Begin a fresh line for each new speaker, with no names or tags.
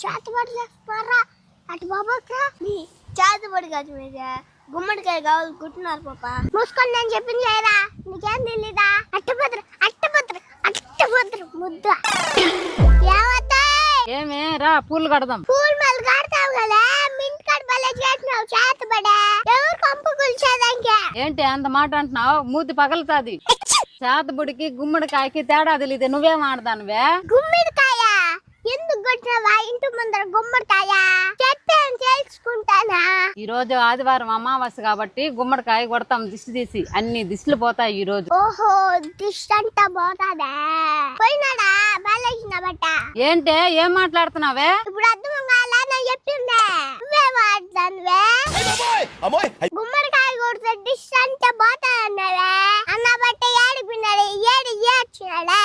చేతబడి చేస్తారా అటు బాబాక్రా నీ చేతబడి కాదు మీద గుమ్మడికాయ కావాలి కుట్టినారు పాప మూసుకొని నేను చెప్పింది చేయరా నీకేం తెలీదా అట్టభద్ర ముద్ద
ఏమే రా పూలు కడదాం.
పూలు మళ్ళీ కడతావు కదా మింట్ కడ బలే చేసినావు చేతబడే ఎవరు కంపు కూల్చేదానికి
ఏంటి అంత మాట అంటున్నావు? మూతి పగలుతాది. చేతబడికి గుమ్మడికాయకి తేడా తెలియదు. నువ్వేం ఆడదానువే?
గుమ్మడికాయ ఎందుకు కొట్టినావా ఇంటి ముందర గుమ్మడికాయ చెప్పాను తెలుసుకుంటానా.
ఈ రోజు ఆదివారం అమావాస్య కాబట్టి గుమ్మడికాయ కొడతాం దిష్టి తీసి. అన్ని దిష్టిలు పోతాయి ఈ రోజు.
ఓహో దిష్టి అంతా పోతాదా? పోయినాడా బాలేసిన బట్ట
ఏంటే ఏం మాట్లాడుతున్నావే?
ఇప్పుడు అర్థం కాలా నేను చెప్పిందే నువ్వే మాట్లాడుతానువే. గుమ్మడికాయ కొడితే దిష్టి అంతా పోతాదన్నావే అన్న బట్ట ఏడిపిన్నాడు ఏడు ఏడ్చినాడే.